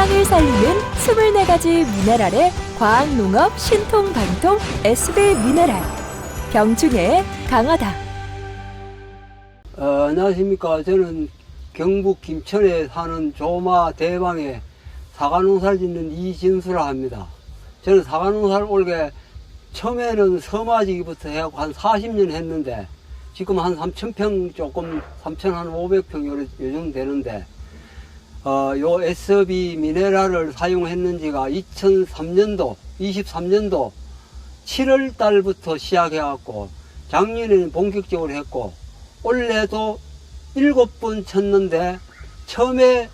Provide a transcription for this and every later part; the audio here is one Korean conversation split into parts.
땅을 살리는 24가지 미네랄의 과학농업 신통방통 SB미네랄. 병충해에 강하다. 안녕하십니까. 저는 경북 김천에 사는 조마 대방에 사과농사를 짓는 이진수라 합니다. 저는 사과농사를 올게 처음에는 서마지기부터 해갖고 한 40년 했는데 지금 한 3,000평 조금 3,500평 요 정도 되는데 요 SB 미네랄을 사용했는 지가 2003년도 23년도 7월 달부터 시작해갖고 작년에는 본격적으로 했고 올해도 7번 쳤는데 처음에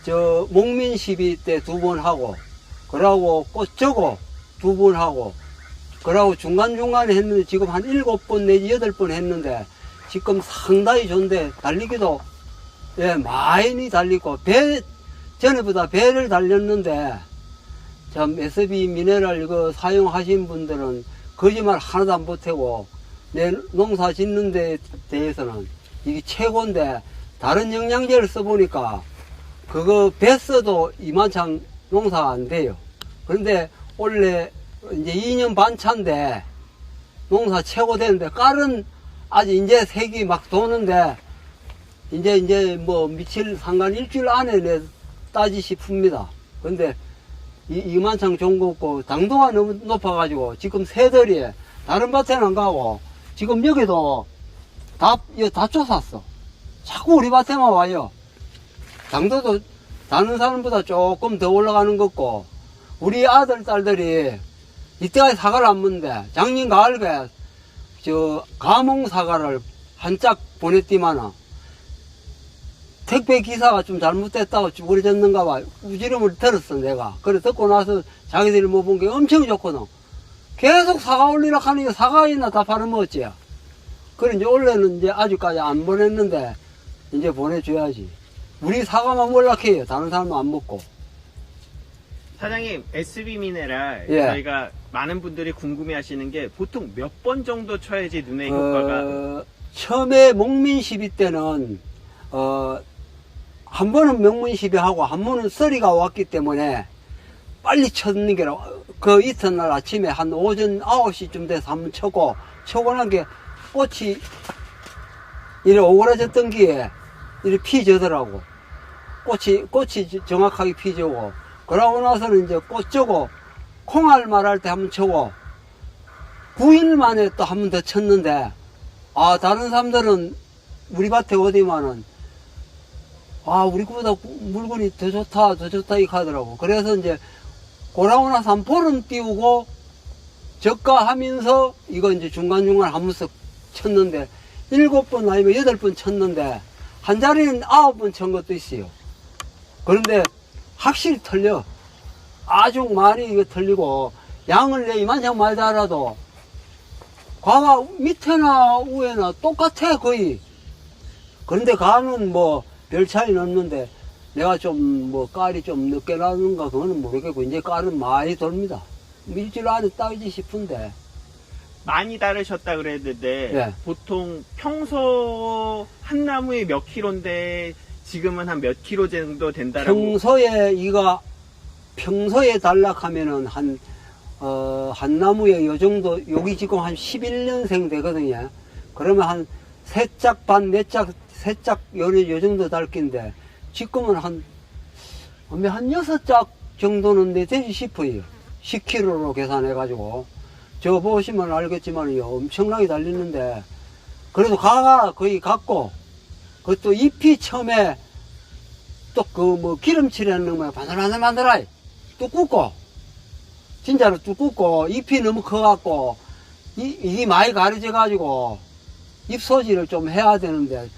저 목민 시비 때 2번 하고 그러고 꽃저고 2번 하고 그러고 중간중간에 했는데 지금 한 7번 내지 8번 했는데 지금 상당히 좋은데 달리기도 많이 달리고 전에보다 배를 달렸는데 참 SB 미네랄 이거 사용하신 분들은 거짓말 하나도 안 보태고 내 농사 짓는 데 대해서는 이게 최고인데 다른 영양제를 써보니까 그거 배 써도 이만참 농사가 안 돼요. 그런데 원래 이제 2년 반 차인데 농사 최고 되는데 깔은 아직 이제 색이 막 도는데 이제 뭐 미칠 상관 일주일 안에 내 따지 싶습니다. 그런데 이만창 좋은 거 없고 당도가 너무 높아가지고 지금 새들이 다른 밭에는 안 가고 지금 여기도 다 쫓았어. 자꾸 우리 밭에만 와요. 당도도 다른 사람보다 조금 더 올라가는 것 같고 우리 아들 딸들이 이때까지 사과를 안 먹는데 작년 가을에 저 가몽 사과를 한 짝 보냈디만은 택배 기사가 좀 잘못됐다고 쭈그려졌는가 봐. 우지름을 들었어, 내가. 그래, 듣고 나서 자기들이 뭐 본 게 엄청 좋거든. 계속 사과 올리라 하니까 사과 있나 다 팔아먹었지. 그래, 이제 원래는 이제 아직까지 안 보냈는데, 이제 보내줘야지. 우리 사과만 몰락해요. 다른 사람은 안 먹고. 사장님, SB 미네랄, 예. 저희가 많은 분들이 궁금해 하시는 게 보통 몇 번 정도 쳐야지 눈의 효과가? 처음에 목민 시비 때는, 한 번은 명문 시비하고 한 번은 썰이가 왔기 때문에 빨리 쳤는 게 그 이튿날 아침에 한 오전 9시쯤 돼서 한 번 쳐고 난 게 꽃이 이래 오그라졌던 기에 이래 피져더라고. 꽃이 정확하게 피져고 그러고 나서는 이제 꽃 쩌고 콩알 말할 때 한 번 쳐고 9일 만에 또 한 번 더 쳤는데 다른 사람들은 우리 밭에 어디만은 우리 거보다 물건이 더 좋다, 이렇게 하더라고. 그래서 이제, 고라고 나서 한 보름 띄우고, 저가하면서, 이거 이제 중간중간 한 번씩 쳤는데, 7번 아니면 8번 쳤는데, 한 자리는 9번 친 것도 있어요. 그런데, 확실히 틀려. 아주 많이 이거 틀리고, 양을 내 이만큼 많이 달아도, 과가 밑에나 위에나 똑같아, 거의. 그런데 가는 뭐, 별 차이는 없는데 내가 좀 뭐 깔이 좀 늦게 나는가 그거는 모르겠고 이제 깔은 많이 돌니다. 일주일 안에 따지 싶은데 많이 다르셨다 그랬는데, 예. 보통 평소 한 나무에 몇 킬로인데, 지금은 한 몇 킬로 정도 된다라고? 평소에 단락하면은 한 나무에 요 정도, 여기 지금 한 11년생 되거든요. 그러면 한 3짝 반, 4짝, 3짝, 요 정도 달긴데, 지금은 한 6짝 정도는 되지 싶어요. 10kg로 계산해가지고. 저 보시면 알겠지만, 엄청나게 달리는데, 그래도 가가 거의 같고, 그것도 잎이 처음에, 또 기름칠 해놓는 거야. 반들반들반들하이. 두껍고, 진짜로 두껍고, 잎이 너무 커갖고, 이게 많이 가려져가지고, 잎소지를 좀 해야 되는데,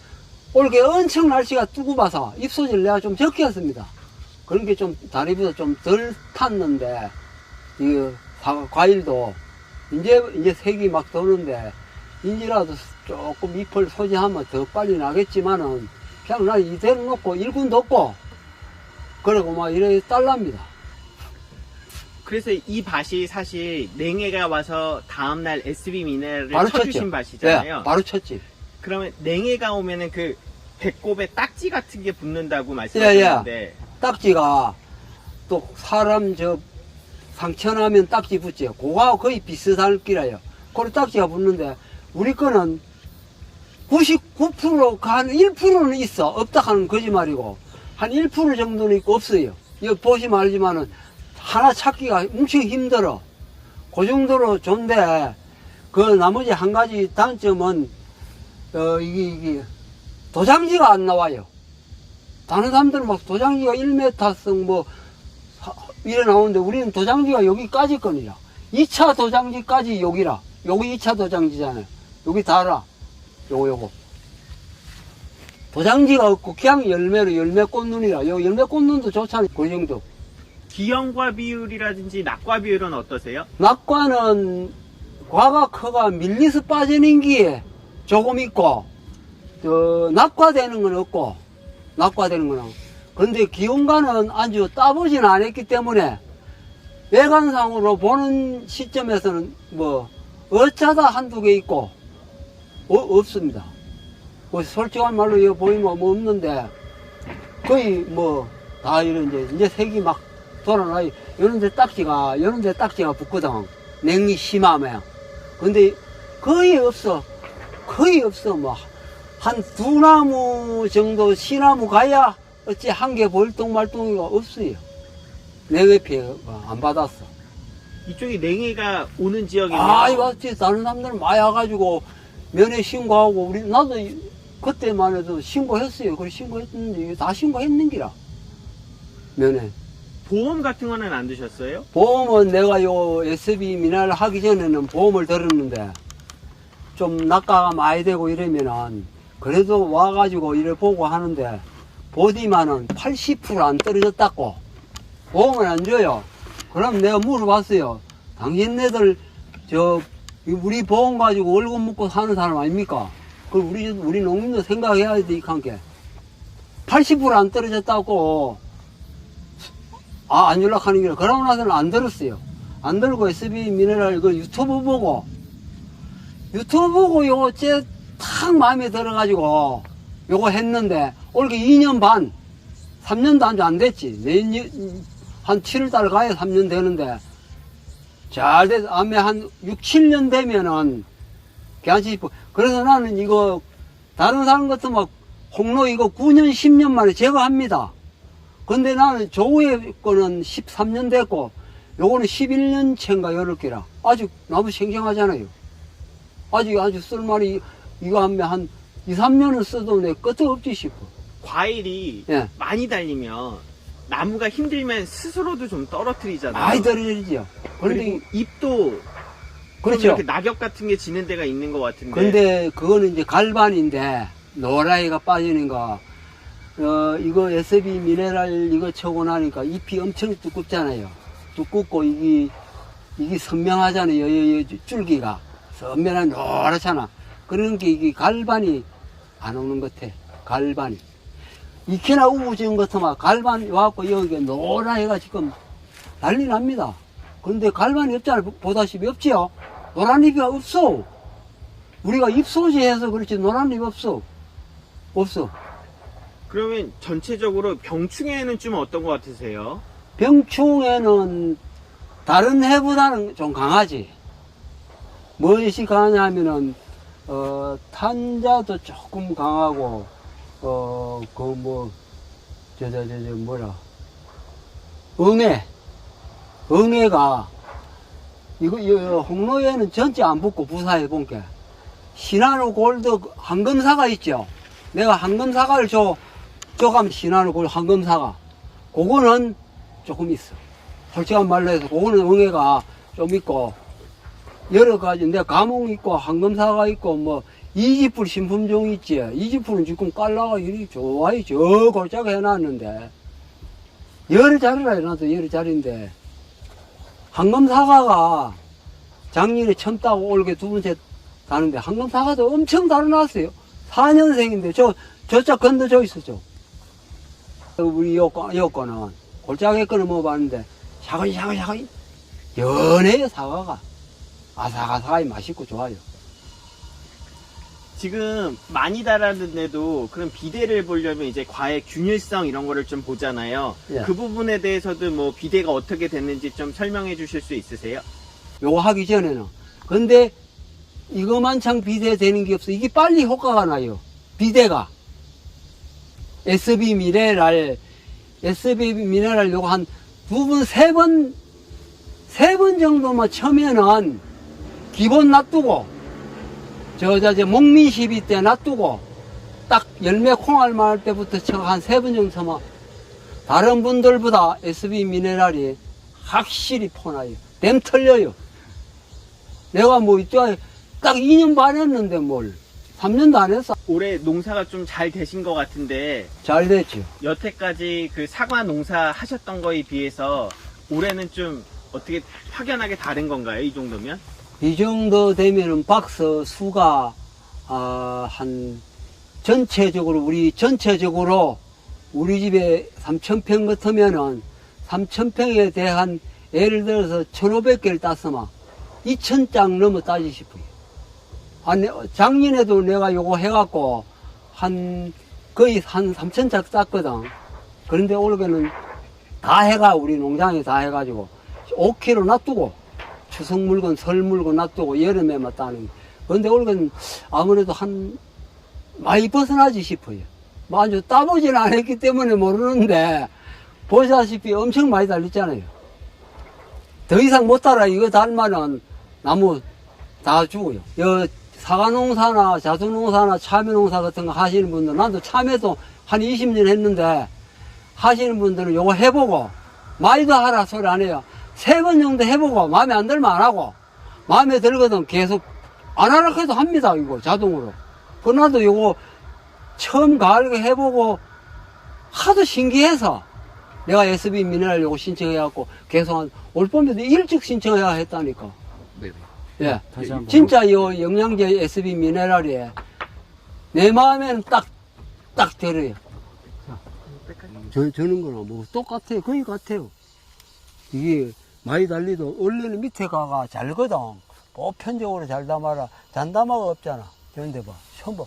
올게 엄청 날씨가 뜨거워서 잎소지를 내가 좀 적게 했습니다. 그런 게 좀 다리보다 좀 덜 탔는데, 이 과일도 이제 색이 막 도는데, 인지라도 조금 잎을 소지하면 더 빨리 나겠지만은, 그냥 나 이대로 놓고 일군도 없고, 그러고 막 이래 딸랍니다. 그래서 이 밭이 사실 냉해가 와서 다음날 SB 미네랄을 바로 쳐주신 쳤죠. 밭이잖아요. 예, 바로 쳤지. 그러면 냉해가 오면은 그 배꼽에 딱지 같은 게 붙는다고 말씀하셨는데, 딱지가 또 사람 상처나면 딱지 붙지요. 그거하고 거의 비슷할 끼라요. 그래 딱지가 붙는데 우리 거는 99%가 한 1%는 있어. 없다 하는 거짓말이고 한 1% 정도는 있고 없어요. 여기 보시면 알지만은 하나 찾기가 엄청 힘들어. 그 정도로 좋은데 그 나머지 한 가지 단점은 이게 도장지가 안 나와요. 다른 사람들은 막 도장지가 1m성 뭐 이래 나오는데 우리는 도장지가 여기까지 거니라. 2차 도장지까지 여기라. 여기 2차 도장지잖아요. 여기 달아. 요거. 도장지가 없고 그냥 열매로 열매 꽃눈이라. 요 열매 꽃눈도 좋잖아요. 그 정도. 기형과 비율이라든지 낙과 비율은 어떠세요? 낙과는 과가 커가 밀리서 빠지는 게 조금 있고, 낙과되는 건 없고, 낙과되는 거는. 그런데 기온과는 아주 따보진 않았기 때문에 외관상으로 보는 시점에서는 뭐, 어쩌다 한두 개 있고, 없습니다. 뭐 솔직한 말로 이거 보이면 뭐 없는데, 거의 뭐, 다 이런 이제 색이 막 돌아나요. 이런 데 딱지가 붙거든. 냉이 심하면. 근데 거의 없어. 뭐, 한 두 나무 정도 시나무 가야 어찌 한 개 볼똥말똥이가 없어요. 냉해 피해 안 받았어. 이쪽이 냉해가 오는 지역이네요. 맞지. 다른 사람들은 많이 와가지고 면회 신고하고, 나도 그때만 해도 신고했어요. 그래 신고했는데 다 신고했는기라. 면회. 보험 같은 거는 안 드셨어요? 보험은 내가 요 SB 미나를 하기 전에는 보험을 들었는데 좀 낙가가 많이 되고 이러면은 그래도 와가지고 이래 보고 하는데 보디만은 80% 안 떨어졌다고 보험을 안 줘요. 그럼 내가 물어봤어요. 당신네들 우리 보험 가지고 월급 먹고 사는 사람 아닙니까? 그 우리 농민도 생각해야 돼. 이한게 80% 안 떨어졌다고 안 연락하는 게 그러고 나서는 안 들었어요. 안 들고 SB 미네랄 그 유튜브 보고 요거 딱 마음에 들어가지고 요거 했는데 올게 2년 반 3년도 안 됐지. 한 7월달 가야 3년 되는데 잘 돼서 암에 한 6, 7년 되면은 괜찮지 싶어. 그래서 나는 이거 다른 사람 같은 막 홍로 이거 9년 10년 만에 제거합니다. 근데 나는 조우의 거는 13년 됐고 요거는 11년 차인가 이렇게라. 아직 나무 생생하잖아요. 아주 쓸만이 이거 하면 한 2, 3년을 써도 내 끝도 없지 싶어. 과일이 예. 많이 달리면 나무가 힘들면 스스로도 좀 떨어뜨리잖아요. 많이 떨어지죠. 그런데 그리고 잎도 그렇죠. 이렇게 낙엽 같은 게 지는 데가 있는 것 같은데. 근데 그거는 이제 갈반인데 노라이가 빠지는 거. 이거 SB 미네랄 이거 쳐고 나니까 잎이 엄청 두껍잖아요. 두껍고 이게 선명하잖아요. 줄기가 선명한 노랗잖아. 그런 게 이게 갈반이 안 오는 것 같아. 갈반이. 이케나 우부지은 것처럼 갈반이 와갖고 여기가 노랗해가 지금 난리 납니다. 그런데 갈반이 없잖아요. 보다시피 없지요. 노란 잎이 없어. 우리가 잎 소지해서 그렇지 노란 잎 없어. 그러면 전체적으로 병충해는 좀 어떤 것 같으세요? 병충해는 다른 해보다는 좀 강하지. 무엇이 강하냐 하면은, 탄자도 조금 강하고, 응애가, 이거, 홍로에는 전체 안 붙고 부사해 본 게, 시나노 골드 황금사가 있죠. 내가 황금사과를 쪼가면 시나노 골드 황금사과. 그거는 조금 있어. 솔직한 말로 해서, 그거는 응애가 좀 있고, 여러 가지, 내가 가몽 있고, 황금사과 있고, 뭐, 이지풀 신품종 있지. 이지풀은 지금 깔라가 이리 좋아요. 저 골짜기 해놨는데. 여러 자리라 해놔도 여러 자리인데. 황금사과가 작년에 처음 따고 올게 두 번째 다는데, 황금사과도 엄청 달아났어요. 4년생인데, 저짝 건너져 있었죠. 우리 요거는, 골짜기 거는 먹어봤는데, 샤가샤가샤가, 연해요, 사과가. 아삭아삭하게 맛있고 좋아요. 지금 많이 달았는데도 그럼 비대를 보려면 이제 과의 균일성 이런 거를 좀 보잖아요. 예. 그 부분에 대해서도 뭐 비대가 어떻게 됐는지 좀 설명해 주실 수 있으세요? 요거 하기 전에는. 근데 이거만참 비대되는 게 없어. 이게 빨리 효과가 나요. 비대가. SB 미네랄 요거 한 2번, 3번 정도만 쳐면은 기본 놔두고, 목민 시비 때 놔두고, 딱 열매 콩알 말 때부터 쳐 한 3번 정도 쳐면 다른 분들보다 SB 미네랄이 확실히 포나요. 댐 털려요. 내가 뭐 이쪽에 딱 2년 반 했는데 뭘 3년도 안 했어. 올해 농사가 좀 잘 되신 것 같은데 잘 됐죠. 여태까지 그 사과 농사 하셨던 거에 비해서 올해는 좀 어떻게 확연하게 다른 건가요? 이 정도면? 이 정도 되면은 박스 수가 한 전체적으로 우리 집에 3,000평 같으면은 3,000평에 대한 예를 들어서 1,500개를 땄으면 2,000장 넘어 따지 싶어요. 작년에도 내가 요거 해갖고 거의 한 3,000장 땄거든. 그런데 올해는 다 해가 우리 농장에 다 해가지고 5kg 놔두고 추석 물건, 설 물건 놔두고 여름에만 따는. 그런데 올해는 아무래도 많이 벗어나지 싶어요. 뭐 아주 따보진 않았기 때문에 모르는데 보시다시피 엄청 많이 달렸잖아요. 더 이상 못 따라 이거 달면은 나무 다 죽어요. 사과 농사나 자두 농사나 참외 농사 같은 거 하시는 분들, 나도 참외도 한 20년 했는데 하시는 분들은 요거 해보고 많이 더 하라 소리 안 해요. 3번 정도 해보고 마음에 안 들면 안 하고, 마음에 들거든 계속 안 하라 해도 합니다. 이거 자동으로. 그나도 요거 처음 가을에 해보고 하도 신기해서 내가 SB 미네랄 요거 신청해갖고 계속 올 봄에도 일찍 신청해야 했다니까. 네네. 예. 다시 한번. 진짜 요 영양제 SB 미네랄이 내 마음에는 딱 들어요. 저는 거나 뭐 똑같아요. 거의 같아요. 이게 많이 달리도 원래는 밑에 가가 잘거든. 보편적으로 잘 담아라. 잔담화가 없잖아. 저런데 봐. 처음 봐.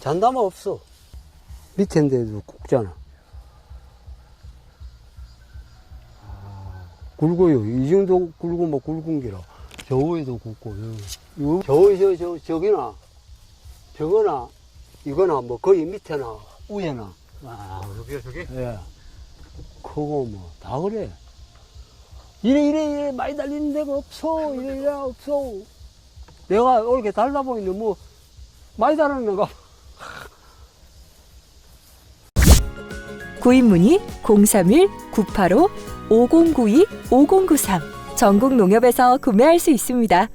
잔담화 없어. 밑에인데도 굵잖아. 굵어요. 이 정도 굵고 뭐 굵은 기라. 저 위에도 굵고, 저기나, 저거나, 이거나, 뭐, 거의 밑에나, 위에나. 여기요, 저기? 예. 크고, 뭐, 다 그래. 이래, 많이 달리는 데가 없어. 이래, 없어. 내가 이렇게 달다 보이는데, 뭐, 많이 다르는 데가. 구입 문의 031-985-5092-5093 전국 농협에서 구매할 수 있습니다.